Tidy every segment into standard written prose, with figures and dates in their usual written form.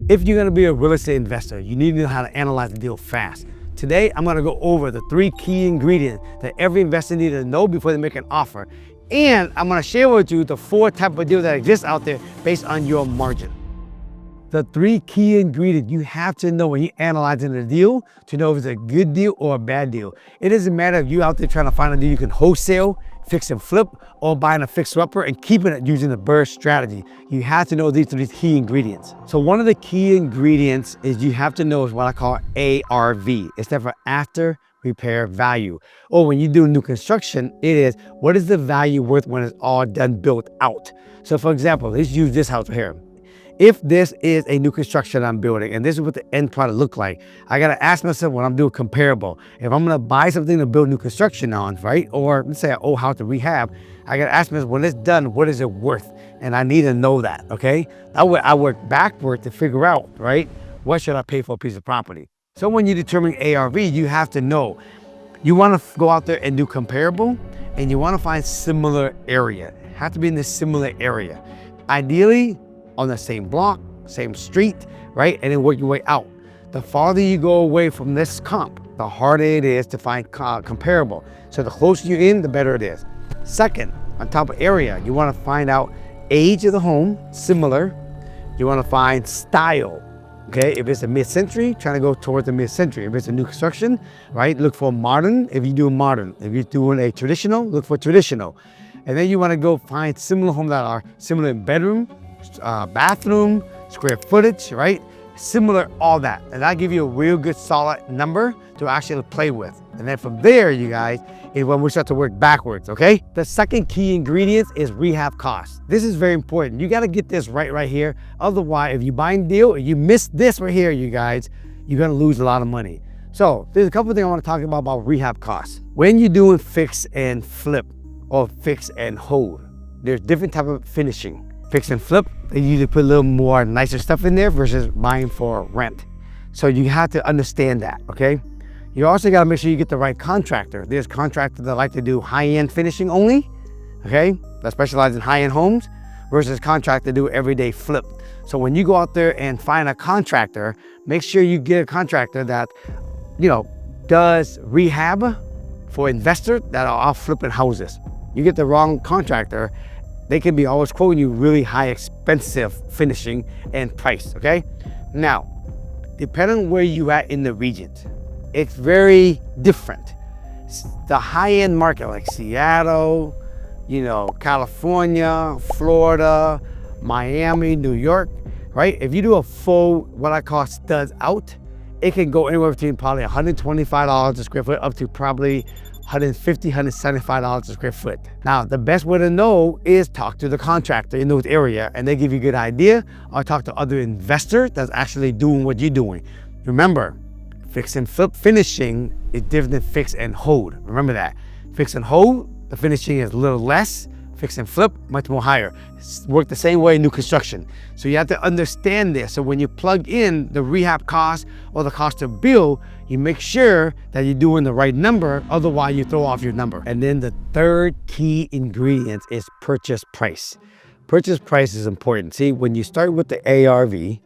If you're gonna be a real estate investor, you need to know how to analyze the deal fast. Today, I'm gonna go over the 3 key ingredients that every investor needs to know before they make an offer. And I'm gonna share with you the 4 types of deals that exist out there based on your margin. The 3 key ingredients you have to know when you're analyzing a deal to know if it's a good deal or a bad deal. It doesn't matter if you're out there trying to find a deal you can wholesale, fix and flip, or buying a fixer-upper and keeping it using the Brrrr strategy. You have to know these 3 key ingredients. So one of the key ingredients is you have to know is what I call ARV. It's for after repair value. Or when you do new construction, it is what is the value worth when it's all done built out. So for example, let's use this house here. If this is a new construction I'm building and this is what the end product look like, I gotta ask myself when I'm doing comparable. If I'm gonna buy something to build new construction on, right? Or let's say an old house to rehab, I gotta ask myself when it's done, what is it worth? And I need to know that, okay? I work backward to figure out, right? What should I pay for a piece of property? So when you determine ARV, you have to know, you wanna go out there and do comparable and you wanna find similar area. It has to be in the similar area. Ideally, on the same block, same street, right? And then work your way out. The farther you go away from this comp, the harder it is to find comparable. So the closer you're in, the better it is. Second, on top of area, you wanna find out age of the home, similar. You wanna find style, okay? If it's a mid-century, trying to go towards the mid-century. If it's a new construction, right? Look for modern, if you do modern. If you're doing a traditional, look for traditional. And then you wanna go find similar homes that are similar in bedroom, bathroom, square footage, right? Similar, all that. And I'll give you a real good solid number to actually play with. And then from there, you guys, is when we start to work backwards, okay? The second key ingredient is rehab costs. This is very important. You gotta get this right here. Otherwise, if you buy a deal and you miss this right here, you guys, you're gonna lose a lot of money. So there's a couple of things I wanna talk about rehab costs. When you're doing fix and flip or fix and hold, there's different type of finishing. Fix and flip, they usually put a little more nicer stuff in there versus buying for rent. So you have to understand that, okay? You also gotta make sure you get the right contractor. There's contractors that like to do high-end finishing only, okay? That specialize in high-end homes versus contractor do everyday flip. So when you go out there and find a contractor, make sure you get a contractor that, you know, does rehab for investors that are off flipping houses. You get the wrong contractor, they can be always quoting you really high expensive finishing and price, okay? Now, depending on where you at in the region, it's very different. The high-end market like Seattle, you know, California, Florida, Miami, New York, right? If you do a full, what I call studs out, it can go anywhere between probably $125 a square foot up to probably $150, $175 a square foot. Now, the best way to know is talk to the contractor in those areas and they give you a good idea, or talk to other investors that's actually doing what you're doing. Remember, fix and flip finishing is different than fix and hold. Remember that. Fix and hold, the finishing is a little less. Fix and flip, much more higher. Work the same way in new construction. So you have to understand this. So when you plug in the rehab cost or the cost of build, you make sure that you're doing the right number, otherwise you throw off your number. And then the third key ingredient is purchase price. Purchase price is important. See, when you start with the ARV, you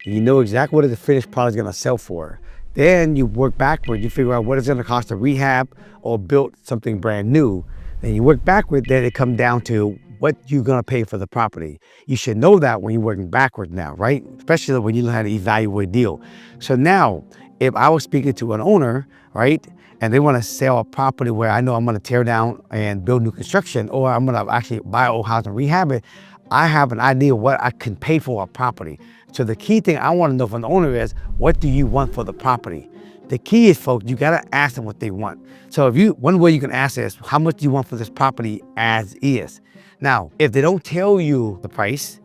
know exactly what the finished product is gonna sell for. Then you work backward, you figure out what it's gonna cost to rehab or build something brand new. Then you work backward, then it comes down to what you're gonna pay for the property. You should know that when you're working backward now, right? Especially when you know how to evaluate a deal. So now, if I was speaking to an owner, right, and they wanna sell a property where I know I'm gonna tear down and build new construction, or I'm gonna actually buy an old house and rehab it, I have an idea what I can pay for a property. So the key thing I wanna know from the owner is, what do you want for the property? The key is, folks, you gotta ask them what they want. So one way you can ask is, how much do you want for this property as is? Now, if they don't tell you the price,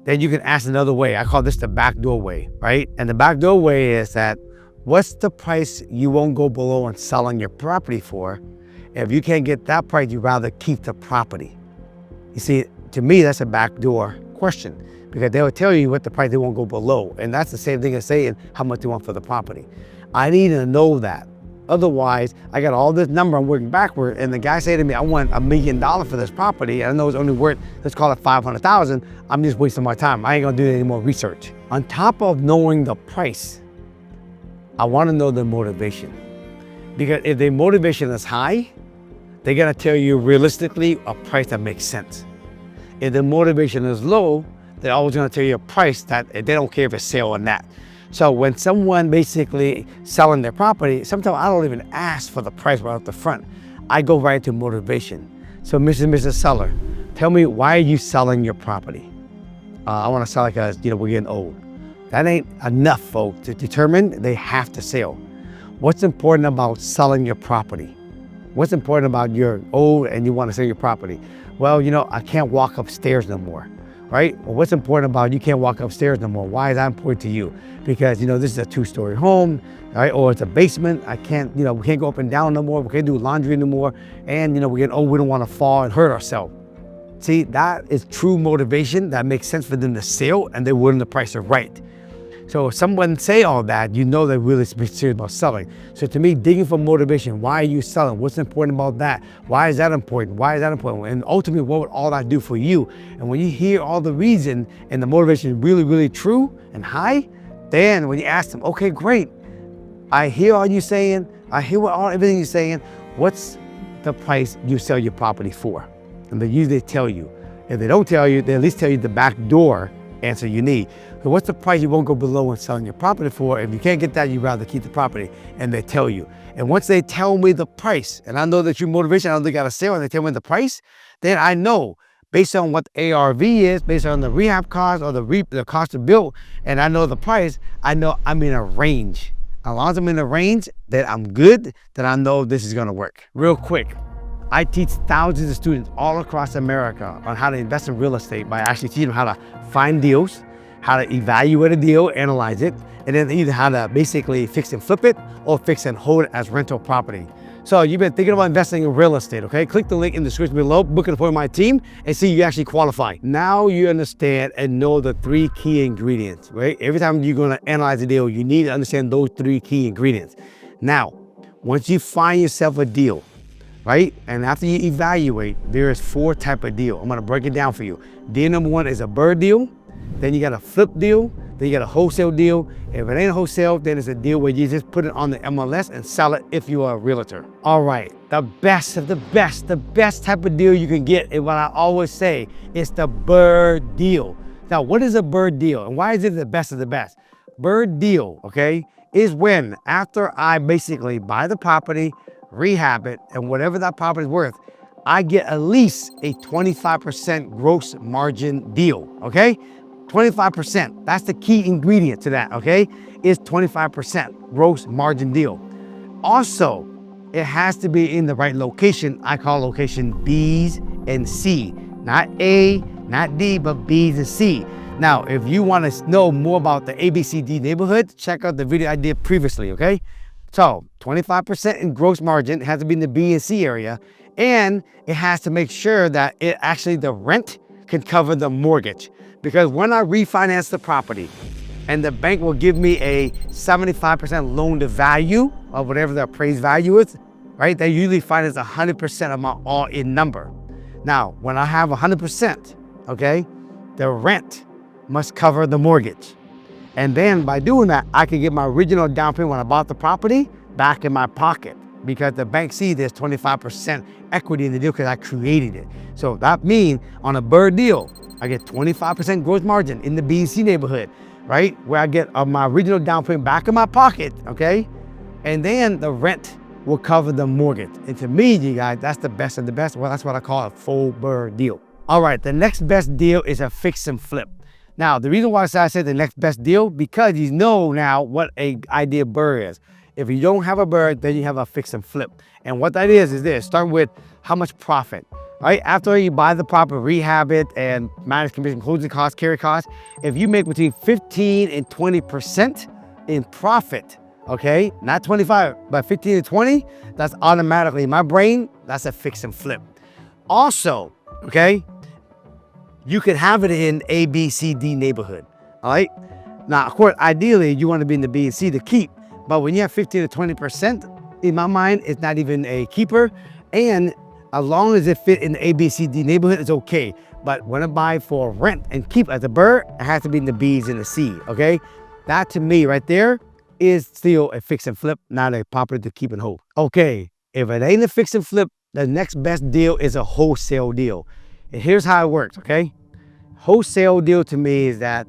then you can ask another way. I call this the backdoor way, right? And the backdoor way is that, what's the price you won't go below on selling your property for? If you can't get that price, you'd rather keep the property. You see, to me, that's a backdoor question, because they will tell you what the price they won't go below. And that's the same thing as saying how much they want for the property. I need to know that. Otherwise, I got all this number, I'm working backward, and the guy say to me, I want $1 million for this property, and I know it's only worth, let's call it 500,000, I'm just wasting my time. I ain't gonna do any more research. On top of knowing the price, I want to know the motivation. Because if the motivation is high, they're gonna tell you realistically a price that makes sense. If the motivation is low, they're always gonna tell you a price that they don't care if it's sale or not. So when someone basically selling their property, sometimes I don't even ask for the price right up the front. I go right to motivation. So Mrs. and Mrs. Seller, tell me, why are you selling your property? I want to sell it because, we're getting old. That ain't enough, folks, to determine they have to sell. What's important about selling your property? What's important about you're old and you want to sell your property? Well, I can't walk upstairs no more, right? Well, what's important about you can't walk upstairs no more? Why is that important to you? Because, this is a 2-story home, right? Or it's a basement. I can't, we can't go up and down no more. We can't do laundry anymore. And, we're getting old, we don't want to fall and hurt ourselves. See, that is true motivation that makes sense for them to sell, and they're willing to price it right. So if someone say all that, they're really serious about selling. So to me, digging for motivation, why are you selling? What's important about that? Why is that important? Why is that important? And ultimately, what would all that do for you? And when you hear all the reason and the motivation is really, really true and high, then when you ask them, okay, great, I hear all you saying, I hear everything you're saying, what's the price you sell your property for? And they usually tell you. If they don't tell you, they at least tell you the back door answer you need. So what's the price you won't go below when selling your property for? If you can't get that, you'd rather keep the property. And they tell you. And once they tell me the price, and I know that your motivation, I know they got a sale, and they tell me the price, then I know based on what the ARV is, based on the rehab cost or the cost to build, and I know the price, I know I'm in a range. As long as I'm in a range that I'm good, then I know this is gonna work. Real quick, I teach thousands of students all across America on how to invest in real estate by actually teaching them how to find deals, how to evaluate a deal, analyze it, and then either how to basically fix and flip it or fix and hold it as rental property. So you've been thinking about investing in real estate, okay? Click the link in the description below, book an appointment with my team, and see you actually qualify. Now you understand and know the 3 key ingredients, right? Every time you're gonna analyze a deal, you need to understand those 3 key ingredients. Now, once you find yourself a deal, right? And after you evaluate, there is 4 types of deal. I'm gonna break it down for you. Deal number 1 is a BRRRR deal. Then you got a flip deal. Then you got a wholesale deal. If it ain't a wholesale, then it's a deal where you just put it on the MLS and sell it if you are a realtor. All right, the best of the best, the best type of deal you can get is what I always say, it's the BRRRR deal. Now, what is a BRRRR deal and why is it the best of the best? BRRRR deal, okay, is when after I basically buy the property, rehab it, and whatever that property is worth, I get at least a 25% gross margin deal, okay? 25%, that's the key ingredient to that, okay? Is 25% gross margin deal. Also, it has to be in the right location. I call location B's and C, not A, not D, but B's and C. Now, if you want to know more about the ABCD neighborhood, check out the video I did previously, okay? So 25% in gross margin, it has to be in the B and C area, and it has to make sure that it actually, the rent can cover the mortgage. Because when I refinance the property and the bank will give me a 75% loan to value of whatever the appraised value is, right? They usually finance 100% of my all-in number. Now, when I have 100%, okay, the rent must cover the mortgage. And then by doing that, I can get my original down payment when I bought the property back in my pocket because the bank sees there's 25% equity in the deal because I created it. So that means on a BRRRR deal, I get 25% gross margin in the B and C neighborhood, right? Where I get my original down payment back in my pocket, okay? And then the rent will cover the mortgage. And to me, you guys, that's the best of the best. Well, that's what I call a full BRRRR deal. All right, the next best deal is a fix and flip. Now, the reason why I said the next best deal, because you know now what a idea BRRRR is. If you don't have a BRRRR, then you have a fix and flip. And what that is this, start with how much profit. Right? After you buy the property, rehab it, and manage commission, closing costs, carry costs, if you make between 15 and 20% in profit, okay, not 25, but 15 to 20, that's automatically, in my brain, that's a fix and flip. Also, okay, you could have it in A, B, C, D neighborhood, all right? Now, of course, ideally, you want to be in the B and C to keep, but when you have 15 to 20%, in my mind, it's not even a keeper, and As long as it fit in the A, B, C, D neighborhood, it's okay. But when I buy for rent and keep as a Brrrr, it has to be in the B's and the C, okay? That to me right there is still a fix and flip, not a property to keep and hold. Okay, if it ain't a fix and flip, the next best deal is a wholesale deal. And here's how it works, okay? Wholesale deal to me is that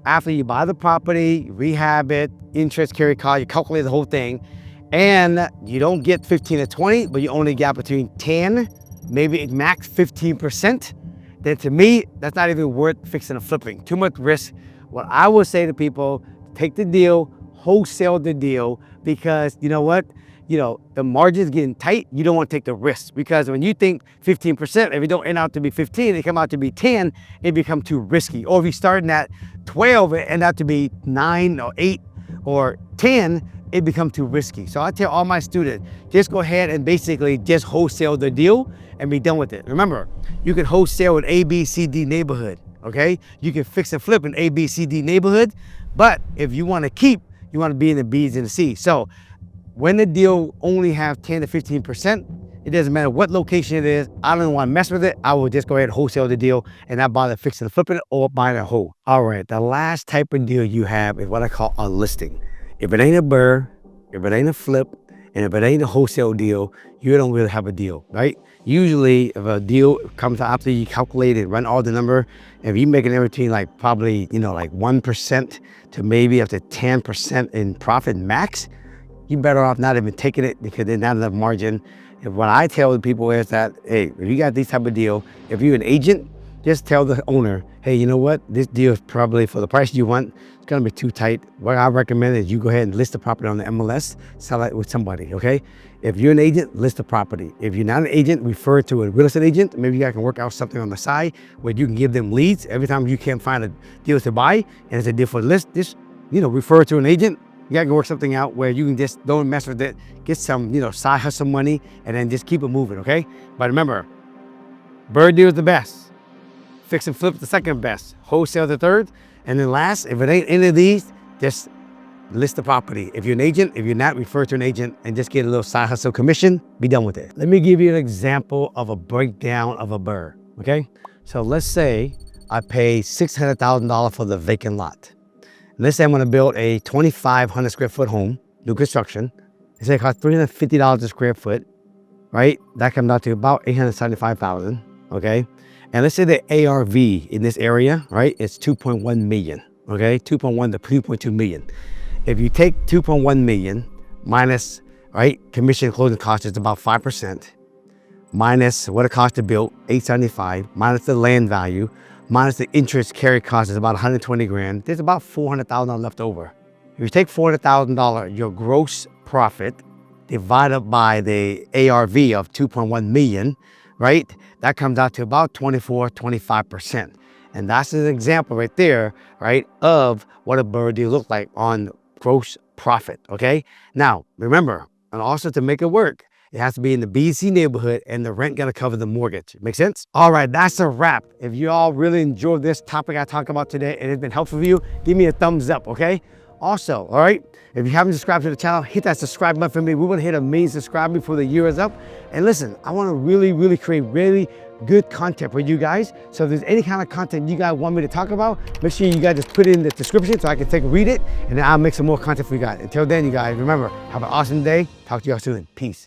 after you buy the property, you rehab it, interest, carry cost, you calculate the whole thing, and you don't get 15 to 20, but you only get between 10, maybe max 15%, then to me, that's not even worth fixing and flipping. Too much risk. What I would say to people, take the deal, wholesale the deal, because you know what? The margin's getting tight. You don't want to take the risk, because when you think 15%, if it don't end out to be 15, it come out to be 10, it becomes too risky. Or if you starting at 12, it end out to be 9 or 8 or 10, it becomes too risky. So I tell all my students, just go ahead and basically just wholesale the deal and be done with it. Remember, you can wholesale an A, B, C, D neighborhood, okay? You can fix and flip an A, B, C, D neighborhood, but if you want to keep, you want to be in the B's and the C's. So when the deal only have 10 to 15%, it doesn't matter what location it is. I don't want to mess with it. I will just go ahead and wholesale the deal and not bother fixing and flipping it or buying a whole. All right, the last type of deal you have is what I call a listing. If it ain't a Brrrr, if it ain't a flip, and if it ain't a wholesale deal, you don't really have a deal, right? Usually, if a deal comes after you calculate it, run all the number, if you're making everything like probably, like 1% to maybe up to 10% in profit max, you're better off not even taking it because there's not enough margin. And what I tell the people is that, hey, if you got this type of deal, if you're an agent, just tell the owner, hey, you know what? This deal is probably for the price you want. It's gonna be too tight. What I recommend is you go ahead and list the property on the MLS, sell it with somebody, okay? If you're an agent, list the property. If you're not an agent, refer to a real estate agent. Maybe you guys can work out something on the side where you can give them leads. Every time you can't find a deal to buy and it's a deal for the list, just, refer to an agent. You gotta work something out where you can just don't mess with it, get some, side hustle money, and then just keep it moving, okay? But remember, Brrrr deal is the best. Fix and flip the second best. Wholesale the third. And then last, if it ain't any of these, just list the property. If you're an agent, if you're not, refer to an agent and just get a little side hustle commission, be done with it. Let me give you an example of a breakdown of a Brrrr, okay? So let's say I pay $600,000 for the vacant lot. Let's say I'm gonna build a 2,500 square foot home, new construction. Let's say it costs $350 a square foot, right? That comes out to about $875,000, okay? And let's say the ARV in this area, right, it's 2.1 million, okay? 2.1 to 2.2 million. If you take 2.1 million minus, right, commission and closing costs is about 5%, minus what it costs to build, $875, minus the land value, minus the interest carry cost is about 120 grand. There's about $400,000 left over. If you take $400,000, your gross profit divided by the ARV of 2.1 million, right? That comes out to about 25%. And that's an example right there, right, of what a Brrrr deal looks like on gross profit, okay? Now, remember, and also to make it work, it has to be in the BC neighborhood and the rent gotta cover the mortgage. Make sense? All right, that's a wrap. If you all really enjoyed this topic I talked about today and it's been helpful for you, give me a thumbs up, okay? Also, all right, if you haven't subscribed to the channel, hit that subscribe button for me. We want to hit 1 million subscribers before the year is up. And listen, I want to really create really good content for you guys. So if there's any kind of content you guys want me to talk about, make sure you guys just put it in the description so I can read it, and then I'll make some more content for you guys. Until then, you guys, remember, have an awesome day. Talk to y'all soon. Peace.